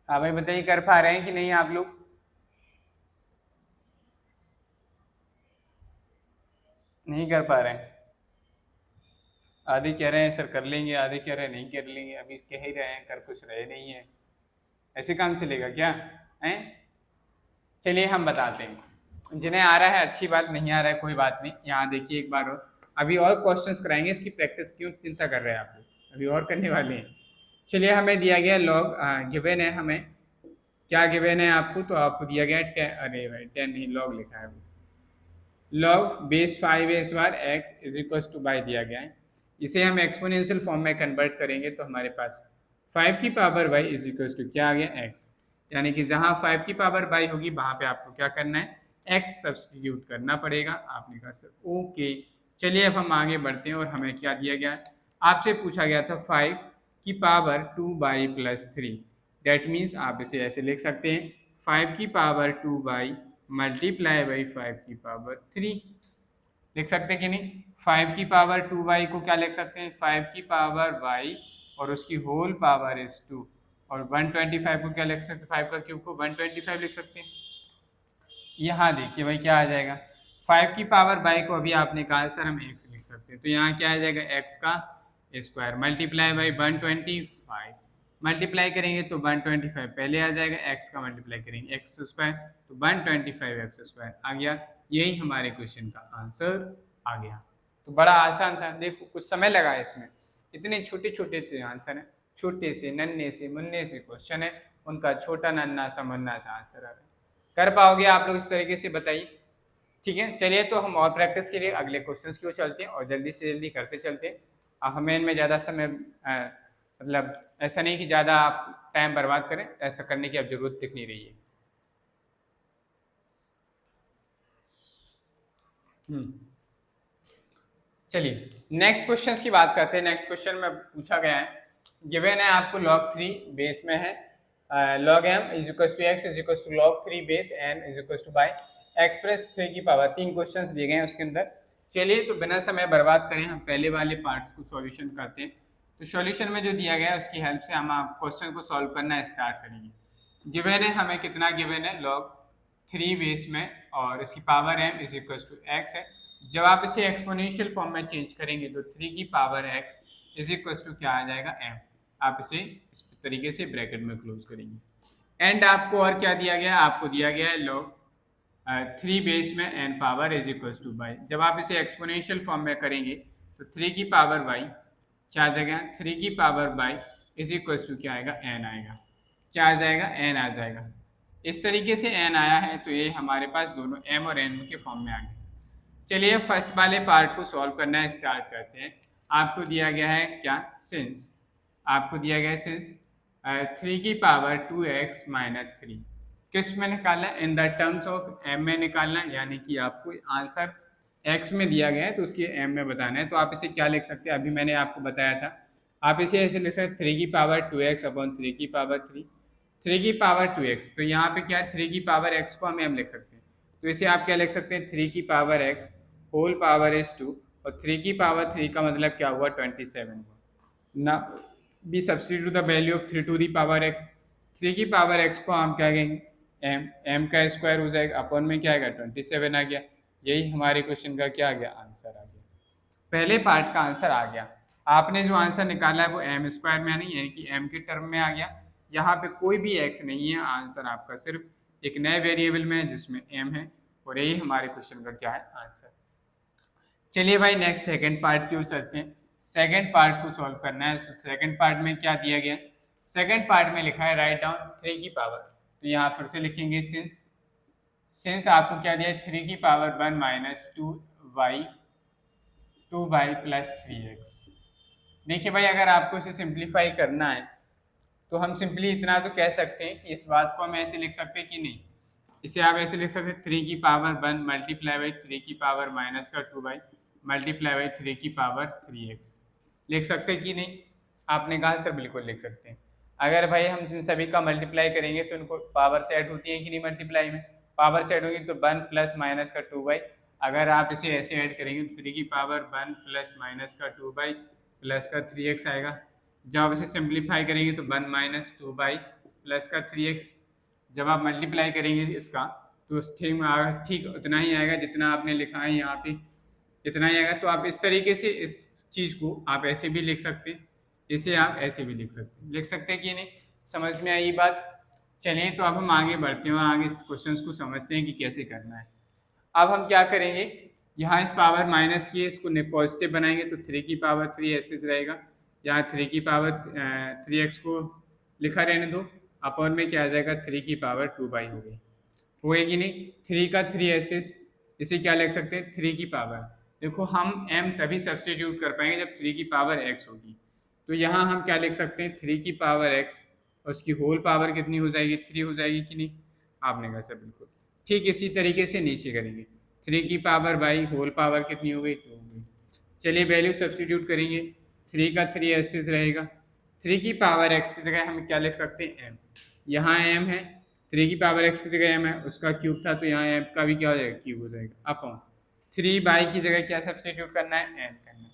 हाँ भाई बताइए, कर पा रहे हैं कि नहीं आप लोग। नहीं कर पा रहे हैं, आधे कह रहे हैं सर कर लेंगे, आधे कह रहे हैं नहीं कर लेंगे, अभी कह ही रहे हैं, कर कुछ रहे नहीं है। ऐसे काम चलेगा क्या हैं। चलिए हम बताते हैं, जिन्हें आ रहा है अच्छी बात, नहीं आ रहा है कोई बात नहीं। यहाँ देखिए एक बार और, अभी और क्वेश्चंस कराएंगे, इसकी प्रैक्टिस क्यों चिंता कर रहे हैं आप लोग, अभी और करने वाले हैं। चलिए हमें दिया गया लॉग गिवन है, हमें क्या गिवन है आपको, तो आपको दिया गया 10, अरे भाई 10 नहीं लॉग लिखा है, log base 5 bar x is equal to by दिया गया है। इसे हम एक्सपोनेंशियल फॉर्म में कन्वर्ट करेंगे तो हमारे पास 5 की power y is equal to क्या आ गया x। यानी कि जहाँ 5 की पावर बाई होगी वहाँ पे आपको क्या करना है, x सब्सटीट्यूट करना पड़ेगा। आपने कहा सर ओके। चलिए अब हम आगे बढ़ते हैं और हमें क्या दिया गया है, आपसे पूछा गया था 5 की power 2 by plus 3। That means आप इसे ऐसे लिख सकते हैं 5 की पावर 2 बाई मल्टीप्लाई बाई 5 की पावर 3। लिख सकते हैं कि नहीं, 5 की पावर 2 वाई को क्या लिख सकते हैं, 5 की पावर वाई और उसकी होल पावर इज 2। और 125 को क्या लिख सकते हैं, 5 का क्यूब को 125 लिख सकते हैं। यहाँ देखिए भाई क्या आ जाएगा, 5 की पावर बाई को अभी आपने कहा सर हम एक्स लिख सकते हैं, तो यहाँ क्या आ जाएगा एक्स का स्क्वायर मल्टीप्लाई बाई 125। मल्टीप्लाई करेंगे तो 125 पहले आ जाएगा, एक्स का मल्टीप्लाई करेंगे एक्स स्क्वायर तो 125 एक्स स्क्वायर आ गया। यही हमारे क्वेश्चन का आंसर आ गया। तो बड़ा आसान था, देखो कुछ समय लगा इसमें, इतने छोटे छोटे आंसर है, छोटे से नन्हे से मुन्ने से क्वेश्चन है, उनका छोटा नन्ना सा मुन्ना सा आंसर आ रहा है। कर पाओगे आप लोग इस तरीके से, बताइए। ठीक है, चलिए तो हम और प्रैक्टिस के लिए अगले क्वेश्चंस की ओर चलते हैं और जल्दी से जल्दी करते चलते हैं। हमें इनमें ज़्यादा समय मतलब ऐसा नहीं कि ज़्यादा आप टाइम बर्बाद करें, ऐसा करने की अब जरूरत दिख नहीं रही है। चलिए नेक्स्ट क्वेश्चन की बात करते हैं। नेक्स्ट क्वेश्चन में पूछा गया है, गिवन है आपको log 3 बेस में है, log m is equal to x is equal to log 3 base n is equal to by x plus 3 की पावर। 3 क्वेश्चंस दिए गए हैं उसके अंदर। चलिए तो बिना समय बर्बाद करें हम पहले वाले पार्ट्स को सॉल्यूशन करते हैं। तो सॉल्यूशन में जो दिया गया है उसकी हेल्प से हम क्वेश्चन को सॉल्व करना स्टार्ट करेंगे। गिवन है हमें कितना गिवन है, log 3 बेस में और इसकी power m is equal to x है। जब आप इसे एक्सपोनेंशियल फॉर्म में चेंज करेंगे तो 3 की power x is equal to क्या आ जाएगा m। आप इसे इस तरीके से ब्रैकेट में क्लोज करेंगे। एंड आपको और क्या दिया गया है, आपको दिया गया है log 3 बेस में n power is equal to by. जब आप इसे एक्सपोनेंशियल फॉर्म में करेंगे तो 3 की पावर y क्या आ जाएगा, 3 की power y is equal to क्या आएगा, n आएगा। क्या आ जाएगा, n आ जाएगा। इस तरीके से n आया है तो ये हमारे पास दोनों m और n के फॉर्म में आ गए। चलिए फर्स्ट वाले पार्ट को सॉल्व करना स्टार्ट करते हैं। आपको दिया गया है क्या, सिंस आपको दिया गया है सिंस 3 की पावर 2x माइनस 3 किस में निकालना है, इन द टर्म्स ऑफ m में निकालना है। यानी कि आपको आंसर x में दिया गया है तो उसकी m में बताना है। तो आप इसे क्या लिख सकते हैं, अभी मैंने आपको बताया था, आप इसे ऐसे लिख सकते 3 की पावर 2x अपॉन 3 की पावर 3, 3 की पावर 2x। तो यहाँ पे क्या है, 3 की पावर x को हम m लिख सकते हैं, तो इसे आप क्या लिख सकते हैं, 3 की power x whole power is 2 और 3 की पावर 3 का मतलब क्या हुआ, 27 हुआ ना। Be substitute the value of 3 to the power x। 3 की पावर x को हम क्या कहेंगे, m का स्क्वायर हो जाएगा, अपॉन में क्या आएगा 27 आ गया। यही हमारे क्वेश्चन का क्या आ गया, आंसर आ गया। पहले पार्ट का आंसर आ गया। आपने जो आंसर निकाला है वो m स्क्वायर में नहीं, यानी कि m के टर्म में आ गया। यहाँ पे कोई भी x नहीं है, आंसर आपका सिर्फ एक नए वेरिएबल में है जिसमें m है, और यही हमारे क्वेश्चन का क्या है, आंसर। चलिए भाई नेक्स्ट सेकंड पार्ट की ओर चलते हैं। सेकंड पार्ट को सॉल्व करना है। सेकंड पार्ट में क्या दिया गया, सेकंड पार्ट में लिखा है राइट डाउन 3 की पावर। तो यहाँ फिर से लिखेंगे सिंस आपको क्या दिया है, 3 की power 1 minus 2 by plus 3x। देखिए भाई अगर आपको इसे सिंप्लीफाई करना है तो हम सिंपली इतना तो कह सकते हैं कि इस बात को हम ऐसे लिख सकते हैं कि नहीं, इसे आप ऐसे लिख सकते हैं 3 की पावर 1 मल्टीप्लाई बाई 3 की पावर माइनस का 2 बाई मल्टीप्लाई बाई 3 की पावर 3x लिख सकते हैं कि नहीं। आपने कहा सर बिल्कुल लिख सकते हैं। अगर भाई हम इन सभी का मल्टीप्लाई करेंगे तो इनको पावर से ऐड होती है कि नहीं, मल्टीप्लाई में पावर से ऐड होगी तो 1 प्लस माइनस का 2 बाई। अगर आप इसे ऐसे ऐड करेंगे तो 3 की पावर 1 प्लस माइनस का 2 बाई प्लस का 3x आएगा। जब आप इसे सिंप्लीफाई करेंगे तो 1 माइनस 2 बाई प्लस का 3x। जब आप मल्टीप्लाई करेंगे इसका तो ठीक उतना ही आएगा जितना आपने लिखा है यहाँ पे, इतना ही आएगा। तो आप इस तरीके से इस चीज़ को आप ऐसे भी लिख सकते हैं, इसे आप ऐसे भी लिख सकते हैं कि नहीं, समझ में आई बात। चलिए तो अब हम आगे बढ़ते हैं और आगे इस क्वेश्चन को समझते हैं कि कैसे करना है। अब हम क्या करेंगे, यहाँ इस पावर माइनस की इसको पॉजिटिव बनाएंगे तो 3 की पावर 3 ऐसे रहेगा। यहाँ 3 की पावर 3x को लिखा रहने दो, अपॉन में क्या आ जाएगा 3 की पावर 2 बाई हो गई, होएगी नहीं। 3 का 3 ऐसे, इसे क्या लिख सकते हैं 3 की पावर। देखो हम m तभी सब्सटीट्यूट कर पाएंगे जब 3 की पावर x होगी। तो यहाँ हम क्या लिख सकते हैं 3 की पावर x उसकी होल पावर कितनी हो जाएगी, 3 हो जाएगी कि नहीं, आपने कहा सर बिल्कुल। ठीक इसी तरीके से नीचे करेंगे, 3 की पावर बाई होल पावर कितनी हो गई, 2 हो गई। चलिए वैल्यू सब्सटीट्यूट करेंगे, 3 का 3 एस्टिस रहेगा, 3 की पावर x की जगह हम क्या लिख सकते हैं, m। यहाँ m है, 3 की पावर x की जगह m है, उसका क्यूब था तो यहाँ m का भी क्या हो जाएगा, क्यूब हो जाएगा, अपॉन 3 बाई की जगह क्या सब्सटीट्यूट करना है, n करना है।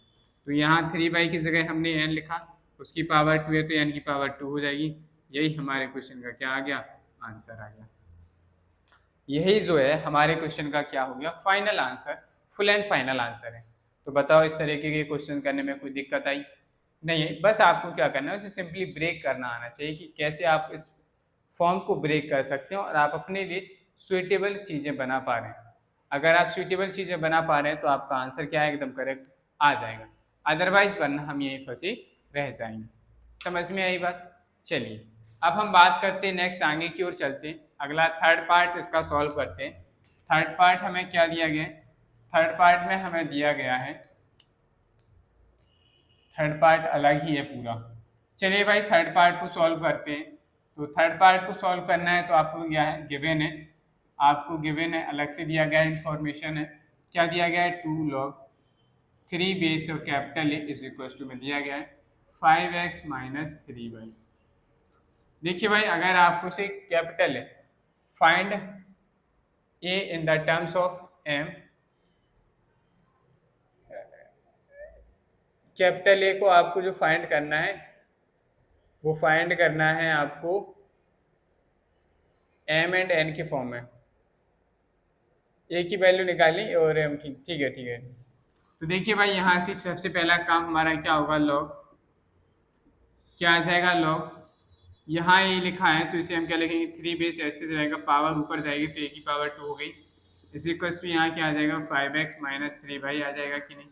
तो यहाँ 3 बाई की जगह हमने n लिखा, उसकी पावर 2 है तो n की पावर 2 हो जाएगी। यही हमारे क्वेश्चन का क्या आ गया, आंसर आ गया। यही जो है हमारे क्वेश्चन का क्या हो गया, final answer, full and final answer है। तो बताओ इस तरीके के क्वेश्चन करने में कोई दिक्कत आई नहीं है। बस आपको क्या करना है, उसे सिंपली ब्रेक करना आना चाहिए कि कैसे आप इस फॉर्म को ब्रेक कर सकते हो और आप अपने लिए सुइटेबल चीज़ें बना पा रहे हैं। अगर आप सुइटेबल चीज़ें बना पा रहे हैं तो आपका आंसर क्या है, एकदम करेक्ट आ जाएगा। अदरवाइज वरना हम यहीं फंसे रह जाएंगे। समझ में आई बात। चलिए अब हम बात करते हैं नेक्स्ट, आगे की ओर चलते हैं। अगला थर्ड पार्ट इसका सॉल्व करते हैं। थर्ड पार्ट हमें क्या दिया गया है, थर्ड पार्ट में हमें दिया गया है, थर्ड पार्ट अलग ही है पूरा। चलिए भाई थर्ड पार्ट को सॉल्व करते हैं। तो थर्ड पार्ट को सॉल्व करना है तो आपको क्या है, गिवन है, आपको गिवन है, अलग से दिया गया है, इंफॉर्मेशन है। क्या दिया गया है, 2 log 3 बेस और capital A is equal to में दिया गया है 5x माइनस 3y। देखिए भाई अगर आपको से कैपिटल है, find A in the terms of M, capital A को आपको जो फाइंड करना है वो फाइंड करना है आपको एम एंड एन के फॉर्म में। ए की वैल्यू निकाली और एम की, ठीक है ठीक है। तो देखिए भाई यहाँ से सबसे पहला काम हमारा क्या होगा, लॉग, क्या आ जाएगा लॉग, यहाँ ए लिखा है तो इसे हम क्या लिखेंगे, 3 बेस ऐसे रहेगा, पावर ऊपर जाएगी तो ए की पावर 2 हो गई, इसी इक्वल्स टू यहाँ क्या आ जाएगा 5x माइनस 3y आ जाएगा कि नहीं।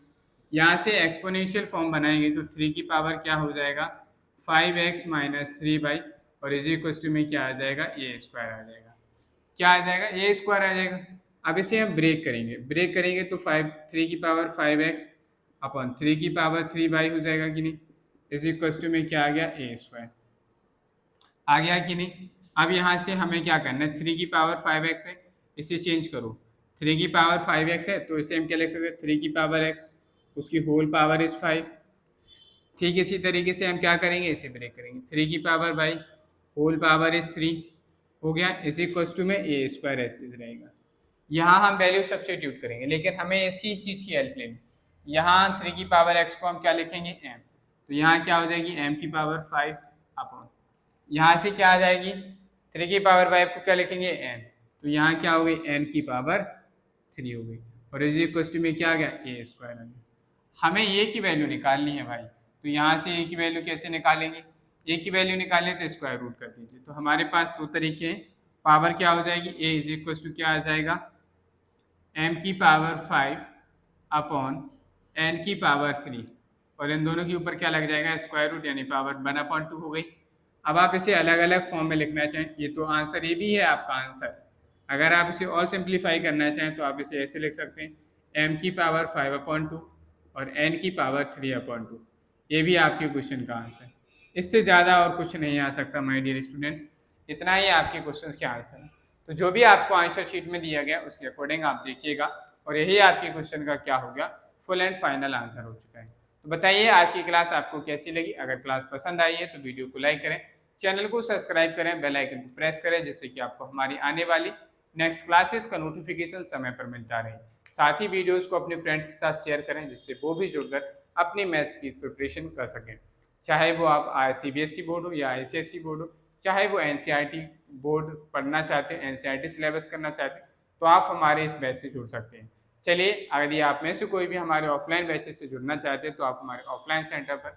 यहाँ से एक्सपोनेंशियल फॉर्म बनाएंगे तो 3 की पावर क्या हो जाएगा 5x माइनस 3y और इज इक्वल्स टू में क्या आ जाएगा, ए स्क्वायर आ जाएगा। क्या आ जाएगा, ए स्क्वायर आ जाएगा। अब इसे हम ब्रेक करेंगे, ब्रेक करेंगे तो 3 की पावर 5x अपॉन 3 की पावर 3y हो जाएगा कि नहीं, इज इक्वल्स टू में क्या आ गया, ए स्क्वायर आ गया कि नहीं। अब यहाँ से हमें क्या करना है, 3 की पावर 5x है, इसे चेंज करो, 3 की पावर 5x है तो इसे हम क्या लिख सकते हैं, 3 की पावर x, उसकी होल पावर इज 5। ठीक इसी तरीके से हम क्या करेंगे, इसे ब्रेक करेंगे, 3 की power by whole power is 3 हो गया, इस इक्वल टू में ए स्क्वायर एस रहेगा। यहाँ हम वैल्यू सब्सटीट्यूट करेंगे, लेकिन हमें इसी चीज़ की हेल्प लेनी। यहाँ 3 की पावर x को हम क्या लिखेंगे, m, तो यहाँ क्या हो जाएगी m की पावर 5 अपॉन, यहाँ से क्या आ जाएगी 3 की पावर 5 को क्या लिखेंगे n, तो यहाँ क्या हो गई n की पावर 3 हो गई और इज इक्वल टू में क्या आ गया, ए स्क्वायर आ गया। हमें ए की वैल्यू निकालनी है भाई, तो यहाँ से ए की वैल्यू कैसे निकालेंगे, ए की वैल्यू निकालने तो स्क्वायर रूट कर दीजिए। तो हमारे पास 2 तरीके हैं, पावर क्या हो जाएगी, ए इज इक्वल टू क्या आ जाएगा m की पावर 5 अपॉन n की पावर 3 और इन दोनों के ऊपर क्या लग जाएगा, स्क्वायर रूट, यानी पावर 1/2 हो गई। अब आप इसे अलग अलग फॉर्म में लिखना चाहें, ये तो आंसर, ये भी है आपका आंसर। अगर आप इसे और सिंप्लीफाई करना चाहें तो आप इसे ऐसे लिख सकते हैं m की पावर 5/2 और n की पावर 3/2, ये भी आपके क्वेश्चन का आंसर। इससे ज़्यादा और कुछ नहीं आ सकता माय डियर स्टूडेंट, इतना ही आपके क्वेश्चन के आंसर है। तो जो भी आपको आंसर शीट में दिया गया उसके अकॉर्डिंग आप देखिएगा और यही आपके क्वेश्चन का क्या हो गया, फुल एंड फाइनल आंसर हो चुका है। तो बताइए आज की क्लास आपको कैसी लगी। अगर क्लास पसंद आई है तो वीडियो को लाइक करें, चैनल को सब्सक्राइब करें, बेल आइकन को प्रेस करें, जिससे कि आपको हमारी आने वाली नेक्स्ट क्लासेस का नोटिफिकेशन समय पर मिलता रहे। साथ ही वीडियोस को अपने फ्रेंड्स के साथ शेयर करें, जिससे वो भी जुड़कर अपनी मैथ्स की प्रिपरेशन कर सकें। चाहे वो आप CBSE बोर्ड हो या ICSE बोर्ड हो, चाहे वो NCERT बोर्ड पढ़ना चाहते हैं, NCERT सिलेबस करना चाहते हैं, तो आप हमारे इस बैच से जुड़ सकते हैं। चलिए यदि आप में से कोई भी हमारे ऑफलाइन बैचेस से जुड़ना चाहते हैं तो आप हमारे ऑफलाइन सेंटर पर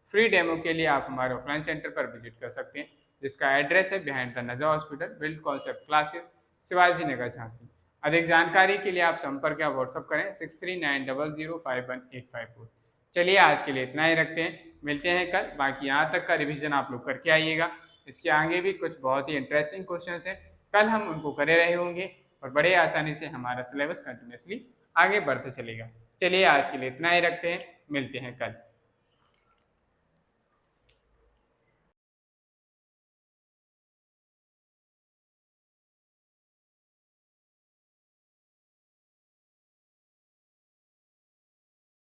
फ्री डेमो के लिए आप हमारे ऑफलाइन सेंटर पर विजिट कर सकते हैं, जिसका एड्रेस है बिहाइंड द नजा hospital, build concept classes, Shivaji Nagar, Jhansi. अधिक जानकारी के लिए आप संपर्क या व्हाट्सअप करें 6390051854। चलिए आज के लिए इतना ही रखते हैं, मिलते हैं कल। बाकी यहाँ तक का रिवीजन आप लोग करके आइएगा, इसके आगे भी कुछ बहुत ही इंटरेस्टिंग क्वेश्चंस हैं, कल हम उनको करे रहे होंगे और बड़े आसानी से हमारा सिलेबस कंटिन्यूसली आगे बढ़ते चलेगा। चलिए आज के लिए इतना ही रखते हैं, मिलते हैं कल।